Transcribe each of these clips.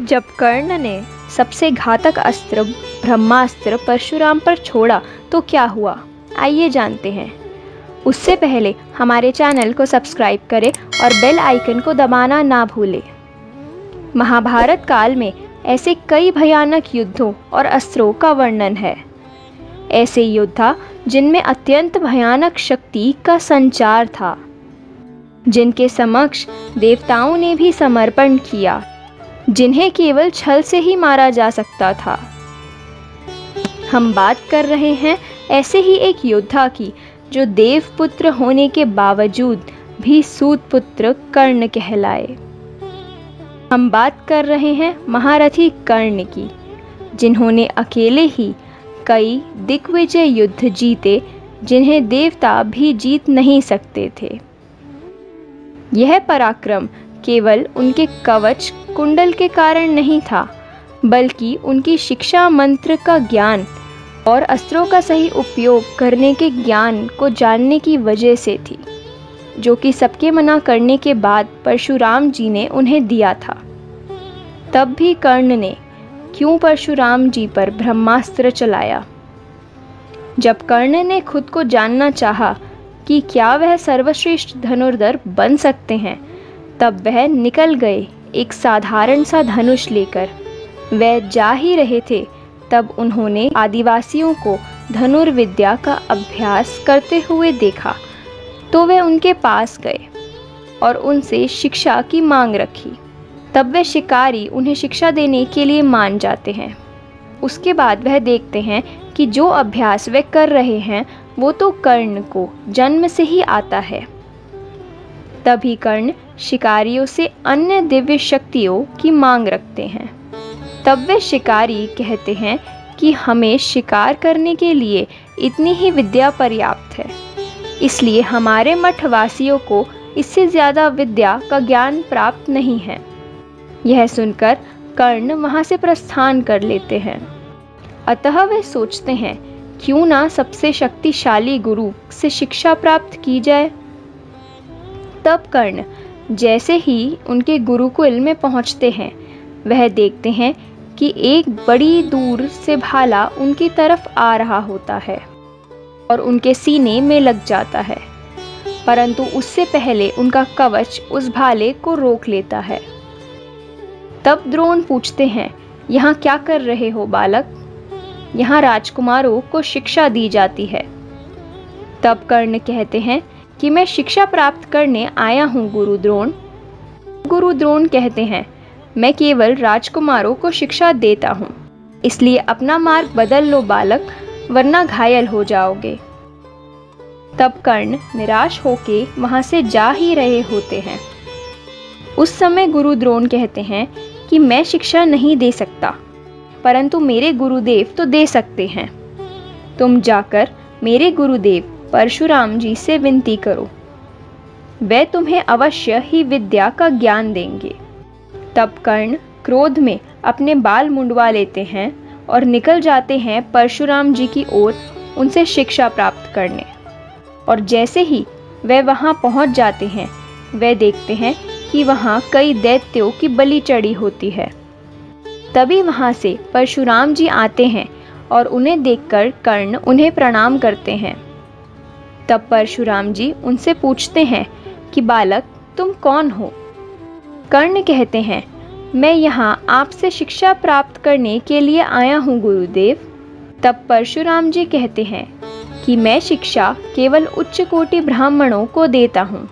जब कर्ण ने सबसे घातक अस्त्र ब्रह्मास्त्र परशुराम पर छोड़ा तो क्या हुआ, आइए जानते हैं। उससे पहले हमारे चैनल को सब्सक्राइब करें और बेल आइकन को दबाना ना भूलें। महाभारत काल में ऐसे कई भयानक युद्धों और अस्त्रों का वर्णन है। ऐसे योद्धा जिनमें अत्यंत भयानक शक्ति का संचार था, जिनके समक्ष देवताओं ने भी समर्पण किया, जिन्हें केवल छल से ही मारा जा सकता था। हम बात कर रहे हैं ऐसे ही एक योद्धा की, जो देवपुत्र होने के बावजूद भी सूतपुत्र कर्ण कहलाए। हम बात कर रहे हैं महारथी कर्ण की, जिन्होंने अकेले ही कई दिग्विजय युद्ध जीते, जिन्हें देवता भी जीत नहीं सकते थे। यह पराक्रम केवल उनके कवच कुंडल के कारण नहीं था, बल्कि उनकी शिक्षा मंत्र का ज्ञान और अस्त्रों का सही उपयोग करने के ज्ञान को जानने की वजह से थी, जो कि सबके मना करने के बाद परशुराम जी ने उन्हें दिया था। तब भी कर्ण ने क्यों परशुराम जी पर ब्रह्मास्त्र चलाया? जब कर्ण ने खुद को जानना चाहा कि क्या वह सर्वश्रेष्ठ धनुर्धर बन सकते हैं, तब वह निकल गए एक साधारण सा धनुष लेकर। वह जा ही रहे थे, तब उन्होंने आदिवासियों को धनुर्विद्या का अभ्यास करते हुए देखा, तो वे उनके पास गए और उनसे शिक्षा की मांग रखी। तब वे शिकारी उन्हें शिक्षा देने के लिए मान जाते हैं। उसके बाद वह देखते हैं कि जो अभ्यास वे कर रहे हैं वो तो कर्ण को जन्म से ही आता है। तभी कर्ण शिकारियों से अन्य दिव्य शक्तियों की मांग रखते हैं। तब वे शिकारी कहते हैं कि हमें शिकार करने के लिए इतनी ही विद्या पर्याप्त है, इसलिए हमारे मठवासियों को इससे ज़्यादा विद्या का ज्ञान प्राप्त नहीं है। यह सुनकर कर्ण वहाँ से प्रस्थान कर लेते हैं। अतः वे सोचते हैं क्यों ना सबसे शक्तिशाली गुरु से शिक्षा प्राप्त की जाए। तब कर्ण जैसे ही उनके गुरुकुल में पहुंचते हैं, वह देखते हैं कि एक बड़ी दूर से भाला उनकी तरफ आ रहा होता है और उनके सीने में लग जाता है, परंतु उससे पहले उनका कवच उस भाले को रोक लेता है। तब द्रोण पूछते हैं, यहाँ क्या कर रहे हो बालक? यहाँ राजकुमारों को शिक्षा दी जाती है। तब कर्ण कहते हैं कि मैं शिक्षा प्राप्त करने आया हूँ गुरु द्रोण। गुरु द्रोण कहते हैं, मैं केवल राजकुमारों को शिक्षा देता हूँ, इसलिए अपना मार्ग बदल लो बालक, वरना घायल हो जाओगे। तब कर्ण निराश होके वहाँ से जा ही रहे होते हैं। उस समय गुरु द्रोण कहते हैं कि मैं शिक्षा नहीं दे सकता, परंतु मेरे गुरुदेव तो दे सकते हैं। तुम जाकर मेरे गुरुदेव परशुराम जी से विनती करो, वे तुम्हें अवश्य ही विद्या का ज्ञान देंगे। तब कर्ण क्रोध में अपने बाल मुंडवा लेते हैं और निकल जाते हैं परशुराम जी की ओर उनसे शिक्षा प्राप्त करने। और जैसे ही वे वहां पहुंच जाते हैं, वे देखते हैं कि वहां कई दैत्यों की बलि चढ़ी होती है। तभी वहां से परशुराम जी आते हैं और उन्हें देखकर कर्ण उन्हें प्रणाम करते हैं। तब परशुराम जी उनसे पूछते हैं कि बालक तुम कौन हो? कर्ण कहते हैं, मैं यहाँ आपसे शिक्षा प्राप्त करने के लिए आया हूँ गुरुदेव। तब परशुराम जी कहते हैं कि मैं शिक्षा केवल उच्च कोटि ब्राह्मणों को देता हूँ।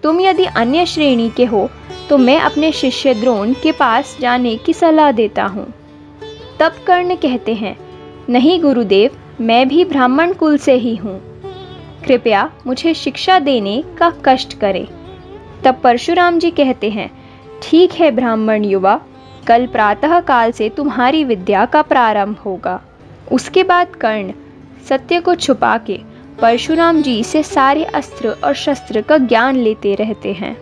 तुम यदि अन्य श्रेणी के हो तो मैं अपने शिष्य द्रोण के पास जाने की सलाह देता हूँ। तब कर्ण कहते हैं, नहीं गुरुदेव, मैं भी ब्राह्मण कुल से ही हूँ, कृपया मुझे शिक्षा देने का कष्ट करें। तब परशुराम जी कहते हैं, ठीक है ब्राह्मण युवा, कल प्रातः काल से तुम्हारी विद्या का प्रारंभ होगा। उसके बाद कर्ण सत्य को छुपा के परशुराम जी से सारे अस्त्र और शस्त्र का ज्ञान लेते रहते हैं।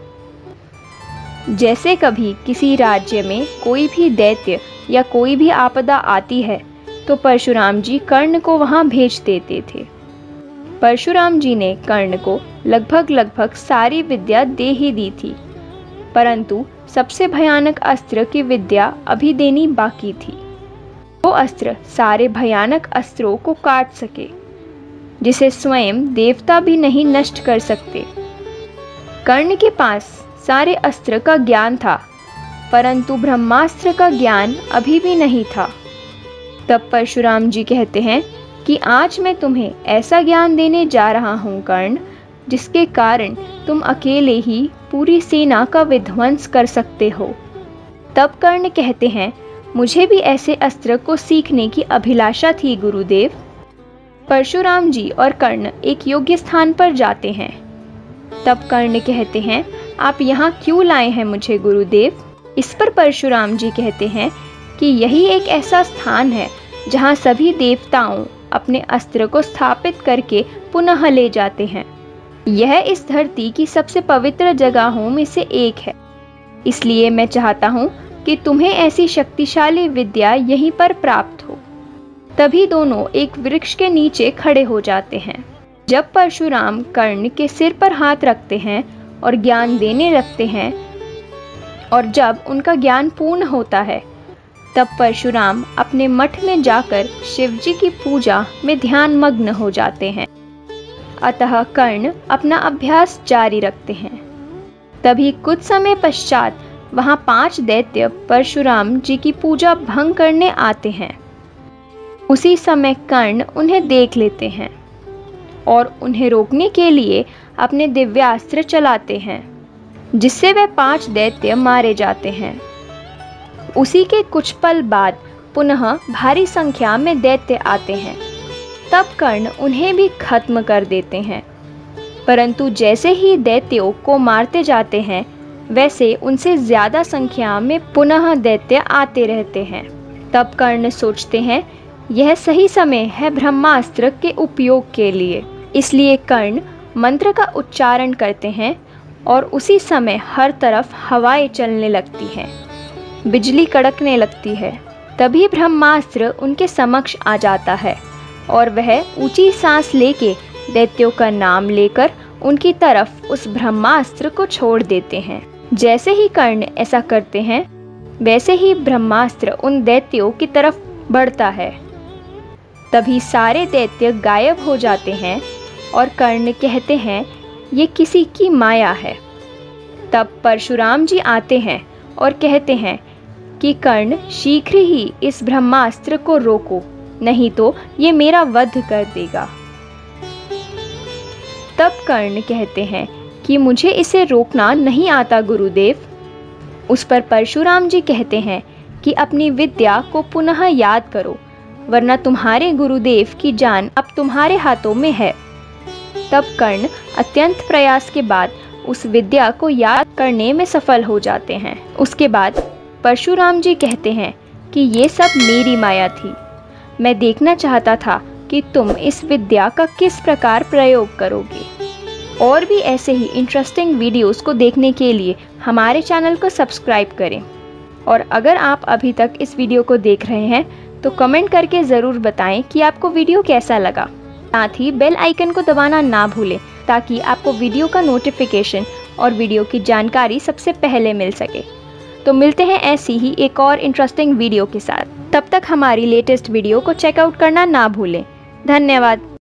जैसे कभी किसी राज्य में कोई भी दैत्य या कोई भी आपदा आती है, तो परशुराम जी कर्ण को वहां भेज देते थे। परशुराम जी ने कर्ण को लगभग सारी विद्या दे ही दी थी, परंतु सबसे भयानक अस्त्र की विद्या अभी देनी बाकी थी। वो अस्त्र सारे भयानक अस्त्रों को काट सके, जिसे स्वयं देवता भी नहीं नष्ट कर सकते। कर्ण के पास सारे अस्त्र का ज्ञान था, परंतु ब्रह्मास्त्र का ज्ञान अभी भी नहीं था। तब परशुराम जी कहते हैं कि आज मैं तुम्हें ऐसा ज्ञान देने जा रहा हूँ कर्ण, जिसके कारण तुम अकेले ही पूरी सेना का विध्वंस कर सकते हो। तब कर्ण कहते हैं, मुझे भी ऐसे अस्त्र को सीखने की अभिलाषा थी गुरुदेव। परशुराम जी और कर्ण एक योग्य स्थान पर जाते हैं। तब कर्ण कहते हैं, आप यहाँ क्यों लाए हैं मुझे गुरुदेव? इस पर परशुराम जी कहते हैं कि यही एक ऐसा स्थान है जहाँ सभी देवताओं अपने अस्त्र को स्थापित करके पुनः ले जाते हैं। यह इस धरती की सबसे पवित्र जगहों में से एक है, इसलिए मैं चाहता हूँ कि तुम्हें ऐसी शक्तिशाली विद्या यहीं पर प्राप्त हो। तभी दोनों एक वृक्ष के नीचे खड़े हो जाते हैं। जब परशुराम कर्ण के सिर पर हाथ रखते हैं और ज्ञान देने लगते हैं, और जब उनका ज्ञान पूर्ण होता है, तब परशुराम अपने मठ में जाकर शिवजी की पूजा में ध्यान मग्न हो जाते हैं। अतः कर्ण अपना अभ्यास जारी रखते हैं। तभी कुछ समय पश्चात वहां 5 दैत्य परशुराम जी की पूजा भंग करने आते हैं। उसी समय कर्ण उन्हें देख लेते हैं और उन्हें रोकने के लिए अपने दिव्यास्त्र चलाते हैं, जिससे वे 5 दैत्य मारे जाते हैं। उसी के कुछ पल बाद पुनः भारी संख्या में दैत्य आते हैं। तब कर्ण उन्हें भी खत्म कर देते हैं, परंतु जैसे ही दैत्यों को मारते जाते हैं, वैसे उनसे ज्यादा संख्या में पुनः दैत्य आते रहते हैं। तब कर्ण सोचते हैं, यह सही समय है ब्रह्मास्त्र के उपयोग के लिए। इसलिए कर्ण मंत्र का उच्चारण करते हैं और उसी समय हर तरफ हवाएं चलने लगती हैं, बिजली कड़कने लगती है। तभी ब्रह्मास्त्र उनके समक्ष आ जाता है और वह ऊंची सांस लेके दैत्यों का नाम लेकर उनकी तरफ उस ब्रह्मास्त्र को छोड़ देते हैं। जैसे ही कर्ण ऐसा करते हैं, वैसे ही ब्रह्मास्त्र उन दैत्यों की तरफ बढ़ता है। तभी सारे दैत्य गायब हो जाते हैं और कर्ण कहते हैं, ये किसी की माया है। तब परशुराम जी आते हैं और कहते हैं कि कर्ण शीघ्र ही इस ब्रह्मास्त्र को रोको, नहीं तो ये मेरा वध कर देगा। तब कर्ण कहते हैं कि मुझे इसे रोकना नहीं आता गुरुदेव। उस पर परशुराम जी कहते हैं कि अपनी विद्या को पुनः याद करो, वरना तुम्हारे गुरुदेव की जान अब तुम्हारे हाथों में है। तब कर्ण अत्यंत प्रयास के बाद उस विद्या को याद करने में सफल हो जाते हैं। उसके बाद परशुराम जी कहते हैं कि ये सब मेरी माया थी। मैं देखना चाहता था कि तुम इस विद्या का किस प्रकार प्रयोग करोगे। और भी ऐसे ही इंटरेस्टिंग वीडियोस को देखने के लिए हमारे चैनल को सब्सक्राइब करें। और अगर आप अभी तक इस वीडियो को देख रहे हैं तो कमेंट करके ज़रूर बताएं कि आपको वीडियो कैसा लगा। साथ ही बेल आइकन को दबाना ना भूलें, ताकि आपको वीडियो का नोटिफिकेशन और वीडियो की जानकारी सबसे पहले मिल सके। तो मिलते हैं ऐसी ही एक और इंटरेस्टिंग वीडियो के साथ। तब तक हमारी लेटेस्ट वीडियो को चेकआउट करना ना भूलें। धन्यवाद।